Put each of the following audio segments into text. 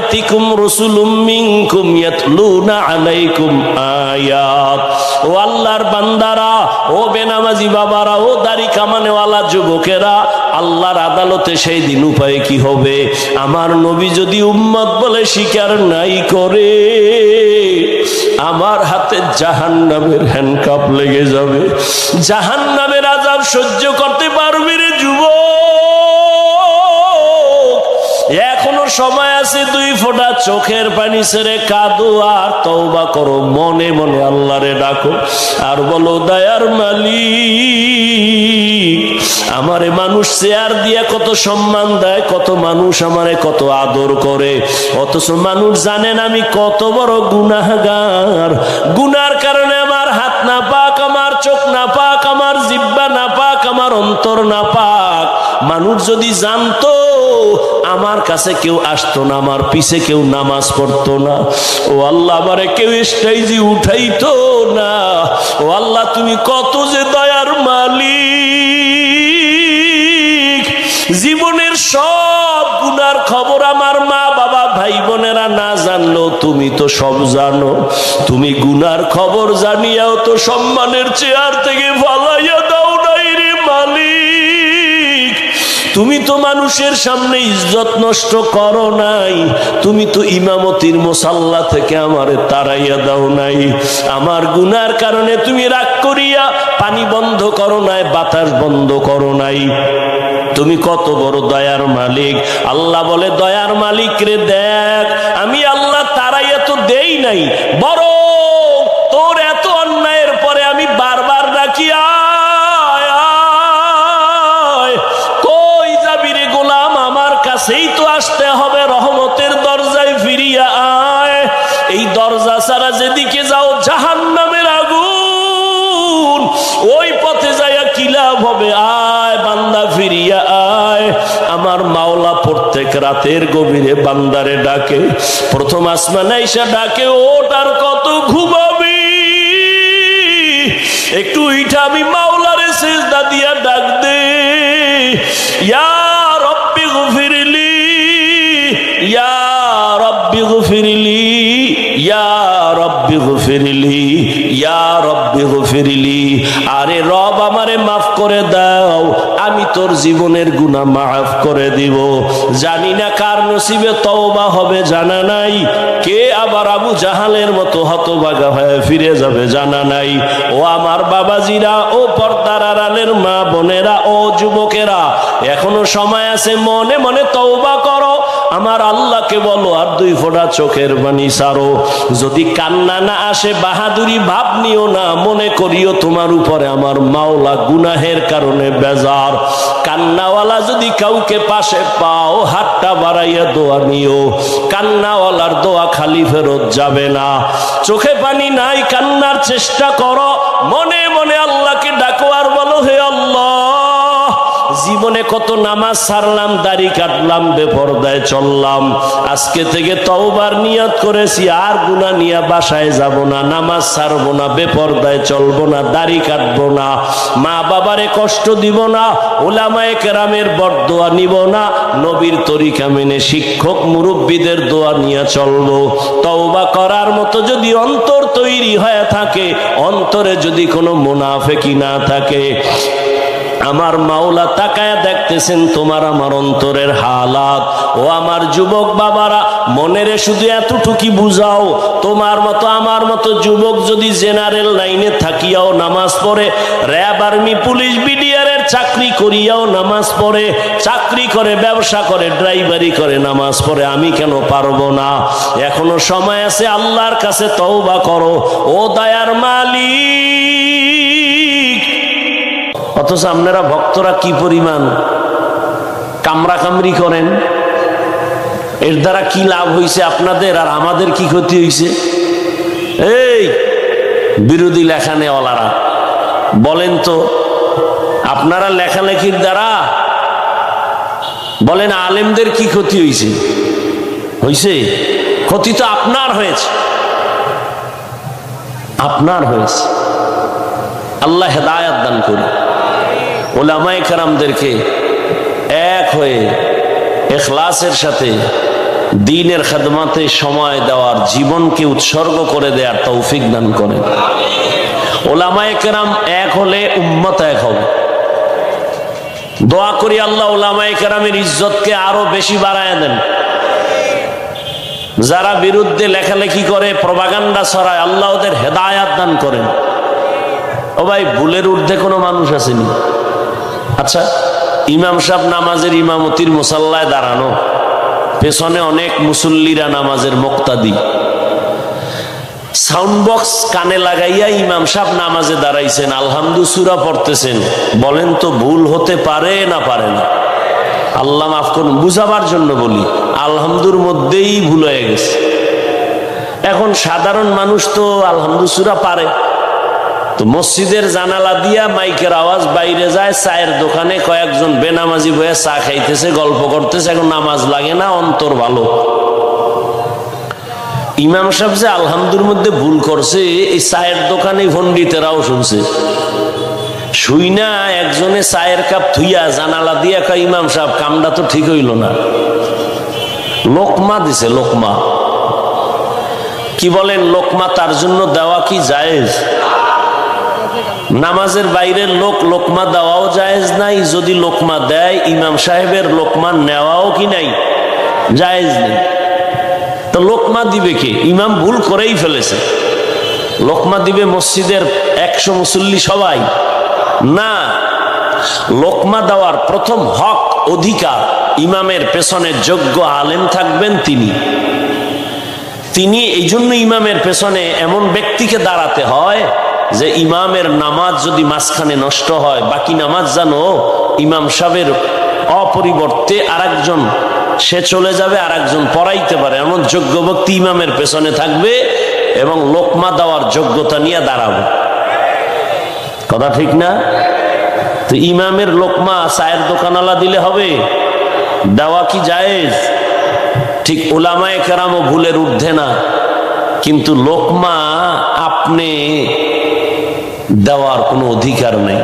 ইয়াতিকুম রাসূলুম মিনকুম ইয়াতলুনা আলাইকুম আয়াত। ও আল্লাহর বান্দারা, ও বেনামাজি বাবারা, ও দাড়ি কামানেওয়ালা যুবকেরা, আল্লাহর আদালতে সেই দিন উপায় কি হবে? আমার নবী যদি উম্মত বলে স্বীকার নাই করে, আমার হাতে জাহান্নামের হ্যান্ডকাপ লেগে যাবে। জাহান্নামের আযাব সহ্য করতে পারবি রে যুবক? এখনো সময় আছে, 2 ফোঁটা চোখের পানি ছেড়ে কাঁদো আর তওবা করো, মনে মনে আল্লাহরে ডাকো আর বলো, দয়ার মালিক, আমারে মানুষ চেয়ার দিয়া কত সম্মান দেয়, কত মানুষ আমারে কত আদর করে, অথচ মানুষ জানেন আমি কত বড় গুনাহগার। গুনার কারণে আমার হাত না পাক, আমার চোখ না পাক, আমার জিহ্বা না পাক, আমার অন্তর না পাক। মানুষ যদি জানতো আমার কাছে কেউ আসতো না, আমার পিছে কেউ নামাজ পড়তো না, ও আল্লাহ আমারে কেউ স্টেজে উঠাইতো না। ও আল্লাহ তুমি কত যে দয়ার মালিক। জীবনের সব গুনার খবর আমার মা বাবা ভাই বোনেরা না জানলো, তুমি তো সব জানো। তুমি গুনার খবর জানিয়াও তো সম্মানের চেয়ার থেকে ফালাইয়া দাও নাই রে মালিক। তুমি তো মানুষের সামনে ইজ্জত নষ্ট করো নাই, তুমি তো ইমামতির মুসাল্লা থেকে আমারে তাড়াইয়া দাও নাই। আমার গুনার কারণে তুমি রাগ করিয়া পানি বন্ধ করো নাই, বাতাস বন্ধ করো নাই। তুমি কত বড় দয়ার মালিক। আল্লাহ বলে, দয়ার মালিক রে দেখ, আমি আল্লাহ তাড়াইয়া তো দেই নাই, বরং তোর এত অন্যায়ের পরে আমি বারবার ডাকি, সেই তো আসতে হবে, রহমতের দরজায় ফিরিয়া আয়। এই দরজা ছাড়া যেদিকে যাও জাহান্নামের আগুন, ওই পথে যাইয়া কি লাভ হবে? আয় বান্দা ফিরিয়া আয়। আমার মাওলা প্রত্যেক রাতের গভীরে বান্দারে ডাকে, প্রথম আসমানে আইসা ডাকে, ওঠ আর কত ঘুমাবি, একটু উঠা আমি মাওলারে সিজদা দিয়া ডাক দে, ইয়া রব্বি গফিরলি, ইয়া রব্বি গফিরলি, ইয়া রব্বি গফিরলি, ইয়া রব্বি গফিরলি। আরে রব আমারে মাফ করে দাও, আমি তোর জীবনের গুনাহ মাফ করে দিব। জানি না কার নসিবে তওবা হবে, জানা নাই। কে আবার আবু জাহালের মতো হতভাগা হয়ে ফিরে যাবে, জানা নাই। ও আমার বাবাজিরা, ও পর্দার আড়ালের মা বোনেরা, ও যুবকেরা, এখনো সময় আছে, মনে মনে তওবা করো। আমার আল্লাহকে বলো আর 2 ফোঁটা চোখের পানি ছাড়ো। যদি কান্না না আসে, বাহাদুরি ভাব নিও না, মনে করিও তোমার উপরে আমার মাওলা গুনাহের কারণে বেজার। কান্নাওয়ালা যদি কাউকে পাশে পাও, হাতটা বাড়াইয়া দোয়া নিও। কান্নাওয়ালার দোয়া খালি ফেরত যাবে না। চোখে পানি নাই, কান্নার চেষ্টা করো, মনে মনে আল্লাহকে ডাকো আর বলো, হে আল্লাহ, জীবনে কত নামাজ ছাড়লাম, দাড়ি কাটলাম, বেপরদায় চললাম, আজকে থেকে তওবার নিয়ত করেছি, আর গুনাহ নিয়ে বাসায় যাব না, নামাজ ছাড়বো না, বেপরদায় চলবো না, দাড়ি কাটবো না, মা বাবারে কষ্ট দিব না, উলামায়ে কেরামের বরদোয়া নিব না, নবীর তরিকা মেনে শিক্ষক মুরব্বীদের দোয়া নিয়ে চলবো। তওবা করার মতো যদি অন্তর তৈরি হয়ে থাকে, অন্তরে যদি কোনো মুনাফিকি না থাকে, আমার মাওলা তাকায়া দেখতেছেন তোমার আমার অন্তরের হালাত। ও আমার যুবক বাবারা, মনেরে শুধু এতটুকু বুঝাও, তোমার মতো আমার মতো যুবক যদি জেনারেল লাইনে থাকিয়াও নামাজ পড়ে, র্যাব আর্মি পুলিশ বিডিআরের চাকরি করিয়াও নামাজ পড়ে, চাকরি করে, ব্যবসা করে, ড্রাইভারি করে, নামাজ পড়ে, আমি কেন পারবো না? এখনো সময় আছে, আল্লাহর কাছে তওবা করো, ও দয়ার মালিক। অথচ আপনারা ভক্তরা কি পরিমাণ কামরা কামরি করেন, এর দ্বারা কি লাভ হয়েছে আপনাদের আর আমাদের কি ক্ষতি হয়েছে? এই বিরোধী লেখানেওয়ালারা বলেন তো, আপনারা লেখালেখির দ্বারা বলেন আলেমদের কি ক্ষতি হয়েছে? হয়েছে? ক্ষতি তো আপনার হয়েছে, আপনার হয়েছে। আল্লাহ হেদায়েত দান করুন। উলামায়ে কেরামদেরকে এক হয়ে ইখলাসের সাথে দ্বীনের খেদমতে সময় দেওয়ার, জীবনকে উৎসর্গ করে দেওয়ার তৌফিক দান করেন। ওলামায়ে কেরাম এক হলে উম্মত এক হবে। দোয়া করি আল্লাহ ওলামায়ে কেরামের ইজ্জতকে আরো বেশি বাড়ায় দেন। যারা বিরুদ্ধে লেখালেখি করে, প্রপাগান্ডা ছড়ায়, আল্লাহ ওদের হেদায়াত দান করেন। ও ভাই, ভুলের ঊর্ধ্বে কোনো মানুষ আসেনি। আচ্ছা, ইমাম সাহেব নামাজের ইমামতির মুসাল্লায় দাঁড়ানো, পেছনে অনেক মুসল্লিরা নামাজের মুক্তাদি, সাউন্ড বক্স কানে লাগাইয়া ইমাম সাহেব নামাজে দাঁড়াইছেন, আলহামদু সূরা পড়তেছেন। বলেন তো ভুল হতে পারে না পারে না? আল্লাহ মাফ করুন, বুঝাবার জন্য বলি, আলহামদুর মধ্যেই ভুল হয়ে গেছে। এখন সাধারণ মানুষ তো আলহামদু সূরা পারে, তো মসজিদের জানালা দিয়া মাইকের আওয়াজ বাইরে যায়, চায়ের দোকানে কয়েকজন বেনামাজি বয়ে চা খাইতেছে, গল্প করতেছে, এখন নামাজ লাগে না, অন্তর ভালো। ইমাম সাহেব যে আলহামদুর মধ্যে ভুল করছে, এই চায়ের দোকানে পণ্ডিতেরাও শুনছে। শুই না একজনে চায়ের কাপ থুইয়া জানালা দিয়া কয়, ইমাম সাহেব কামটা তো ঠিক হইল না। লোকমা দিছে, লোকমা। কি বলেন, লোকমা তার জন্য দেওয়া কি জায়েজ? নামাজের বাইরের লোক লোকমা দেওয়াও জায়েজ নাই। যদি লোকমা দেয়, ইমাম সাহেবের লোকমা নেওয়াও কি নাই, জায়েজ নেই। তো লোকমা দিবে কে? ইমাম ভুল করেই ফেলেছে। লোকমা দিবে মসজিদের 100 মুসল্লি সবাই না। লোকমা দেওয়ার প্রথম হক, অধিকার, ইমামের পেছনে যোগ্য আলেম থাকবেন তিনি। এই জন্য ইমামের পেছনে এমন ব্যক্তিকে দাঁড়াতে হয় যে ইমামের নামাজ যদি মাঝখানে নষ্ট হয়, বাকি নামাজ জানো ইমাম সাহেবের অপরিবর্তে আরেকজন সে চলে যাবে, আরেকজন পড়াইতে পারে, এমন যোগ্য ব্যক্তি ইমামের পেছনে থাকবে এবং লোকমা দেওয়ার যোগ্যতা নিয়ে দাঁড়াবে। কথা ঠিক না? তো ইমামের লোকমা চায়ের দোকানওয়ালা দিলে হবে? দেওয়া কি জায়েজ? ঠিক উলামায়ে কেরামও ভুলের ঊর্ধ্বে না, কিন্তু লোকমা আপনি দেওয়ার কোনো অধিকার নেই।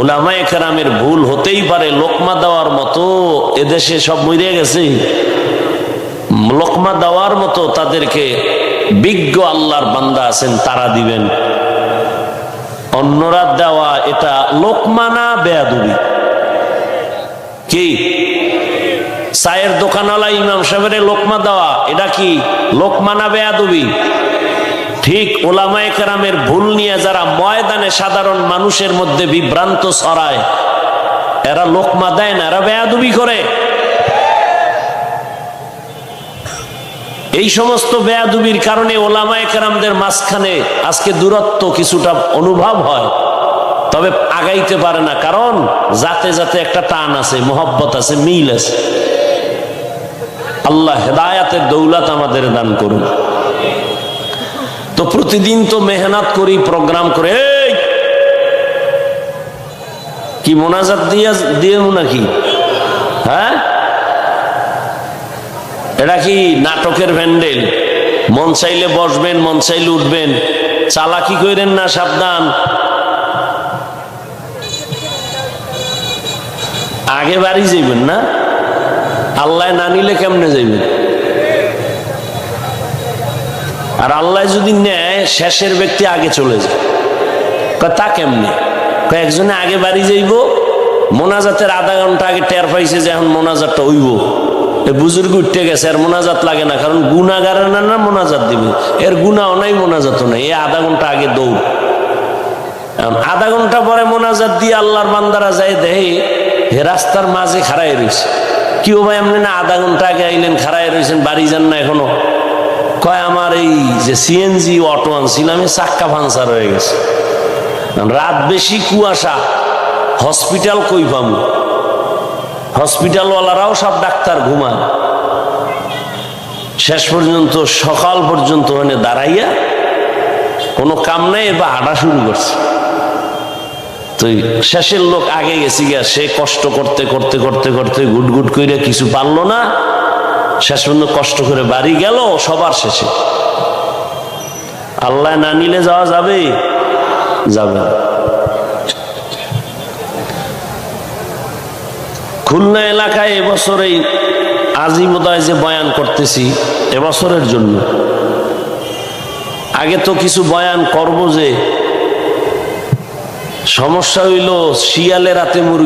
উলামায়ে কেরামের ভুল হতেই পারে, লোকমা দেওয়ার মতো এদেশে সব মরে গেছে। লোকমা দেওয়ার মতো তাদেরকে বিজ্ঞ আল্লাহর বান্দা আছেন, তারা দিবেন। অন্যরা দেওয়া এটা লোকমা না বেয়াদবি? কি চায়ের দোকানওয়ালা ইমাম সাহেবের লোকমা দেওয়া এটা কি লোকমা না বেয়াদবি? ঠিক উলামায়ে কেরামের ভুল নিয়ে যারা ময়দানে সাধারণ মানুষের মধ্যে বিভ্রান্ত ছড়ায়, এরা লোকমা দেয় না, এরা বেয়াদবি করে। এই সমস্ত বেয়াদবির কারণে উলামায়ে কেরামদের মাঝখানে আজকে দূরত্ব কিছুটা অনুভব হয়, তবে আগাইতে পারে না। কারণ জাতে জাতে একটা টান আছে, মোহব্বত আছে, মিল আছে। আল্লাহ হেদায়াতের দৌলত আমাদের দান করুন। তো প্রতিদিন তো মেহনত করি, প্রোগ্রাম করে, কি মোনাজাত দিয়ে নাকি? হ্যাঁ, এটা কি নাটকের প্যান্ডেল? মন চাইলে বসবেন, মন চাইলে উঠবেন, চালাকি করেন না, সাবধান। আগে বাড়ি যাইবেন না, আল্লাহ না নিলে কেমনে যাইবেন? আর আল্লাহ যদি নেয়, শেষের ব্যক্তি আগে চলে যায়। তা কেমনে? একজনে আগে বাড়ি যাইব, মোনাজাতের আধা ঘন্টা আগে টের পাইছে যে এখন মোনাজাতটা হইব, বুজুর্গ উঠতে গেছে, আর মোনাজাত লাগে না, কারণ গুনাগারের না মোনাজাত দিবে, এর গুনাও নাই মোনাজাতও নাই, এই আধা ঘন্টা আগে দৌড়। আধা ঘন্টা পরে মোনাজাত দিয়ে আল্লাহর বান্দারা যায়, দেহে হে রাস্তার মাঝে খাড়াই রয়েছে। কি ও ভাই, আপনি না আধা ঘন্টা আগে আইলেন, খাড়াই রয়েছেন, বাড়ি যান না এখনো? কয় আমার এই যে সিএনজি অটো আনছিলাম, চাক্কা পাংচার হয়ে গেছে, রাত বেশি, কুয়াশা, হসপিটাল কই পাবো? হসপিটালওয়ালারাও সব ডাক্তার ঘুমায়। শেষ পর্যন্ত সকাল পর্যন্ত ওখানে দাঁড়াইয়া কোনো কাম নাই, এবার হাঁটা শুরু করছে। তো শেষের লোক আগে গেছি গিয়া, সে কষ্ট করতে করতে করতে করতে গুট গুট করে কিছু পারলো না, শেষ পর্যন্ত কষ্ট করে বাড়ি গেল সবার শেষে। আল্লাহ না নিলে যাওয়া যাবে? যাবে। খুলনা এলাকায় এবছর এই আজই বোধহয় যে বয়ান করতেছি এবছরের জন্য, আগে তো কিছু বয়ান করব, যে সমস্যা হইল শিয়ালে রাতে মুরগি